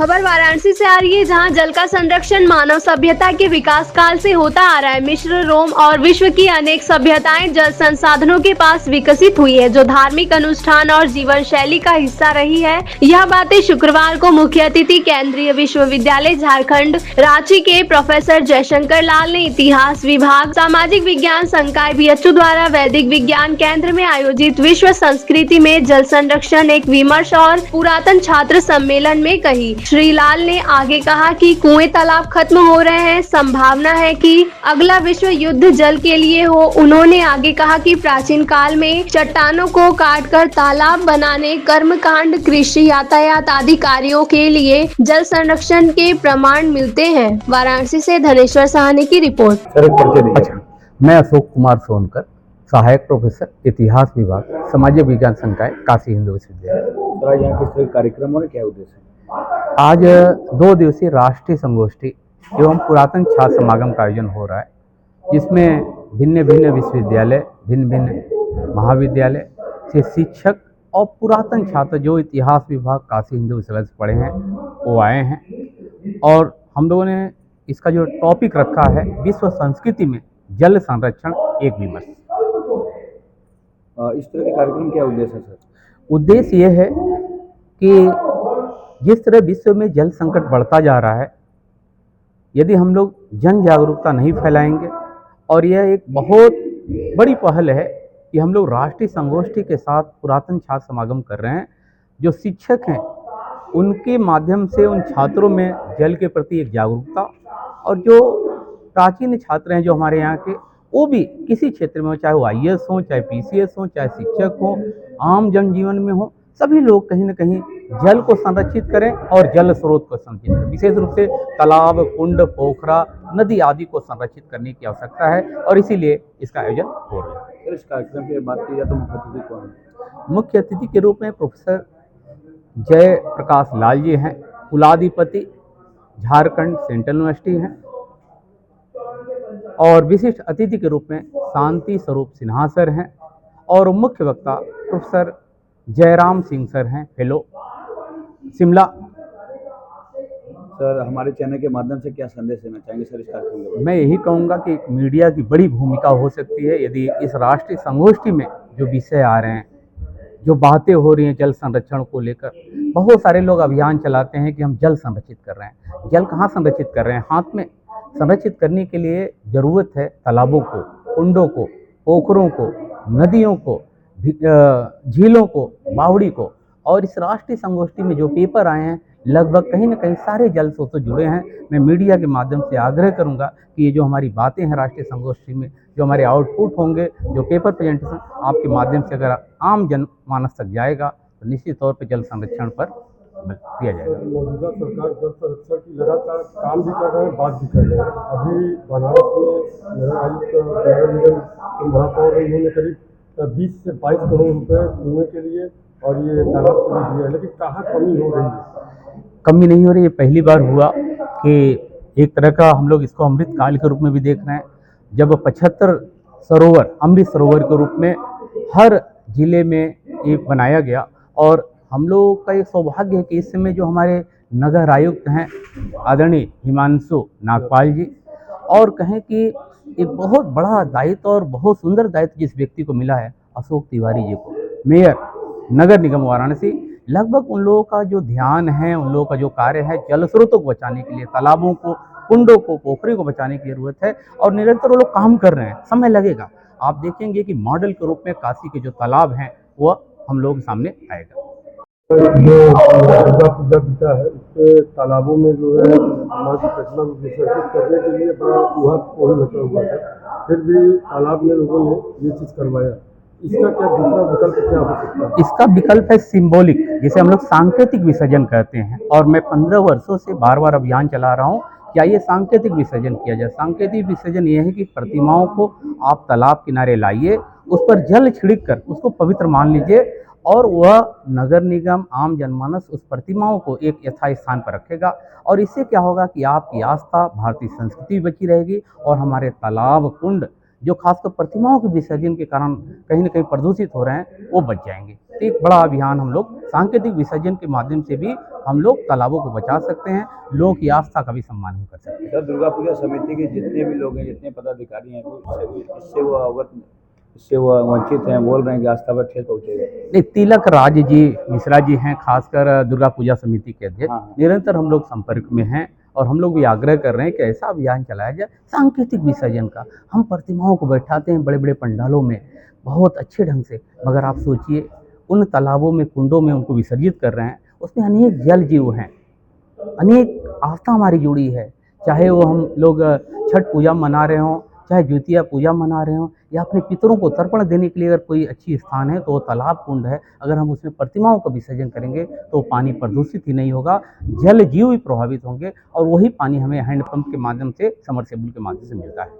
खबर वाराणसी से आ रही है, जहां जल का संरक्षण मानव सभ्यता के विकास काल से होता आ रहा है। मिस्र, रोम और विश्व की अनेक सभ्यताएं जल संसाधनों के पास विकसित हुई है, जो धार्मिक अनुष्ठान और जीवन शैली का हिस्सा रही है। यह बातें शुक्रवार को मुख्य अतिथि केंद्रीय विश्वविद्यालय झारखंड रांची के प्रोफेसर जयशंकर लाल ने इतिहास विभाग सामाजिक विज्ञान संकाय BHU द्वारा वैदिक विज्ञान केंद्र में आयोजित विश्व संस्कृति में जल संरक्षण एक विमर्श और पुरातन छात्र सम्मेलन में कही। श्री लाल ने आगे कहा कि कुएं तालाब खत्म हो रहे हैं, संभावना है कि अगला विश्व युद्ध जल के लिए हो। उन्होंने आगे कहा कि प्राचीन काल में चट्टानों को काटकर तालाब बनाने, कर्मकांड, कृषि, यातायात आदि कार्यों के लिए जल संरक्षण के प्रमाण मिलते हैं। वाराणसी से धनेश्वर सहानी की रिपोर्ट। अच्छा, मैं अशोक कुमार सोनकर, सहायक प्रोफेसर इतिहास विभाग सामाजिक विज्ञान संकाय काशी हिंदू विश्वविद्यालय। यहाँ किस तरह के कार्यक्रम और क्या उद्देश्य है? आज 2 दिवसीय राष्ट्रीय संगोष्ठी एवं पुरातन छात्र समागम का आयोजन हो रहा है, जिसमें भिन्न भिन्न विश्वविद्यालय, भिन्न भिन्न महाविद्यालय से शिक्षक और पुरातन छात्र जो इतिहास विभाग काशी हिंदू विश्वविद्यालय से पढ़े हैं वो आए हैं। और हम लोगों ने इसका जो टॉपिक रखा है, विश्व संस्कृति में जल संरक्षण एक विमर्श। इस तरह के कार्यक्रम क्या उद्देश्य है सर? उद्देश्य ये है कि जिस तरह विश्व में जल संकट बढ़ता जा रहा है, यदि हम लोग जन जागरूकता नहीं फैलाएंगे, और यह एक बहुत बड़ी पहल है कि हम लोग राष्ट्रीय संगोष्ठी के साथ पुरातन छात्र समागम कर रहे हैं। जो शिक्षक हैं उनके माध्यम से उन छात्रों में जल के प्रति एक जागरूकता, और जो प्राचीन छात्र हैं जो हमारे यहाँ के, वो भी किसी क्षेत्र में हो, चाहे वो IAS हो, चाहे PCS हो, चाहे शिक्षक हो, आम जनजीवन में हो, सभी लोग कहीं न कहीं जल को संरक्षित करें और जल स्रोत को संरक्षित करें। विशेष रूप से तालाब, कुंड, पोखरा, नदी आदि को संरक्षित करने की आवश्यकता है, और इसीलिए इसका आयोजन हो रहा है। इस कार्यक्रम की बात की जाए तो मुख्य अतिथि कौन है? मुख्य अतिथि के रूप में प्रोफेसर जय प्रकाश लाल जी हैं, कुलाधिपति झारखंड सेंट्रल यूनिवर्सिटी हैं, और विशिष्ट अतिथि के रूप में शांति स्वरूप सिन्हा सर हैं, और मुख्य वक्ता प्रोफेसर जयराम सिंह सर हैं, फेलो शिमला। सर, हमारे चैनल के माध्यम से क्या संदेश देना चाहेंगे सर इस कार्यक्रम के? मैं यही कहूँगा कि मीडिया की बड़ी भूमिका हो सकती है। यदि इस राष्ट्रीय संगोष्ठी में जो विषय आ रहे हैं, जो बातें हो रही हैं जल संरक्षण को लेकर, बहुत सारे लोग अभियान चलाते हैं कि हम जल संरक्षित कर रहे हैं। जल कहाँ संरक्षित कर रहे हैं? हाथ में। संरक्षित करने के लिए ज़रूरत है तालाबों को, कुंडों को, पोखरों को, नदियों को, झीलों को, बावड़ी को। और इस राष्ट्रीय संगोष्ठी में जो पेपर आए हैं, लगभग कहीं न कहीं सारे जल स्रोत से जुड़े हैं। मैं मीडिया के माध्यम से आग्रह करूंगा कि ये जो हमारी बातें हैं राष्ट्रीय संगोष्ठी में, जो हमारे आउटपुट होंगे, जो पेपर प्रेजेंटेशन आपके माध्यम से अगर आम जनमानस तक जाएगा, तो निश्चित तौर पर जल संरक्षण पर दिया जाएगा। मौजूदा सरकार जल संरक्षण की लगातार काम भी कर रहे हैं, बात भी कर रहे हैं। अभी बनारस में नगर आयुक्त, नगर निगम महापौर, इन्होंने करीब 20 से 22 करोड़ रुपए कुएं के लिए और ये तालाब के लिए दिया है, लेकिन कहाँ कमी हो रही है? कमी नहीं हो रही है। पहली बार हुआ कि एक तरह का हम लोग इसको अमृत काल के रूप में भी देख रहे हैं, जब 75 सरोवर अमृत सरोवर के रूप में हर जिले में ये बनाया गया। और हम लोगों का ये सौभाग्य है कि इस समय जो हमारे नगर आयुक्त हैं आदरणीय हिमांशु नागपाल जी, और कहें कि एक बहुत बड़ा दायित्व और बहुत सुंदर दायित्व जिस व्यक्ति को मिला है, अशोक तिवारी जी को, मेयर नगर निगम वाराणसी। लगभग उन लोगों का जो ध्यान है, उन लोगों का जो कार्य है, जल स्रोतों को बचाने के लिए, तालाबों को, कुंडों को, पोखरी को बचाने की जरूरत है, और निरंतर वो लोग काम कर रहे हैं। समय लगेगा, आप देखेंगे कि मॉडल के रूप में काशी के जो तालाब हैं वो हम लोग सामने आएगा। जो दुर्गा पूजा बीता है, उसके तालाबों में जो है माँ की प्रतिमा विसर्जित करने के लिए बड़ा कोई मचा हुआ था, फिर भी तालाब में लोगों ने ये चीज़ करवाया। इसका क्या दूसरा विकल्प क्या हो सकता है? इसका विकल्प है सिंबॉलिक, जिसे हम लोग सांकेतिक विसर्जन कहते हैं। और मैं 15 वर्षों से बार बार अभियान चला रहा हूँ, क्या ये सांकेतिक विसर्जन किया जाए। सांकेतिक विसर्जन ये है कि प्रतिमाओं को आप तालाब किनारे लाइए, उस पर जल छिड़क कर उसको पवित्र मान लीजिए, और वह नगर निगम, आम जनमानस उस प्रतिमाओं को एक यथास्थान स्थान पर रखेगा। और इससे क्या होगा कि आपकी आस्था, भारतीय संस्कृति बची रहेगी, और हमारे तालाब, कुंड जो खासकर प्रतिमाओं के विसर्जन के कारण कहीं न कहीं प्रदूषित हो रहे हैं, वो बच जाएंगे। सकती है। एक बड़ा अभियान हम लोग सांकेतिक विसर्जन के माध्यम से भी हम लोग तालाबों को बचा सकते हैं। लोगों की आस्था का भी सम्मान हम कर सकते हैं। सर, दुर्गा पूजा समिति के जितने भी लोग हैं, जितने पदाधिकारी हैं, इससे वो वंचित हैं, बोल रहे हैं कि आस्था पर ठेस पहुँचेगा। नहीं, तिलक राज जी मिश्रा जी हैं, खासकर दुर्गा पूजा समिति के अध्यक्ष। हाँ। निरंतर हम लोग संपर्क में हैं और हम लोग भी आग्रह कर रहे हैं कि ऐसा अभियान चलाया जाए सांकेतिक विसर्जन का। हम प्रतिमाओं को बैठाते हैं बड़े बड़े पंडालों में बहुत अच्छे ढंग से, मगर आप सोचिए उन तालाबों में, कुंडों में उनको विसर्जित कर रहे हैं, उसमें अनेक जल जीव हैं, अनेक आस्था हमारी जुड़ी है। चाहे वो हम लोग छठ पूजा मना रहे हों, चाहे ज्योतिया पूजा मना रहे हों, या अपने पितरों को तर्पण देने के लिए अगर कोई अच्छी स्थान है तो वो तालाब कुंड है। अगर हम उसमें प्रतिमाओं का विसर्जन करेंगे तो पानी प्रदूषित ही नहीं होगा, जल जीव भी प्रभावित होंगे और वही पानी हमें हैंडपंप के माध्यम से, समरसेबुल के माध्यम से मिलता है।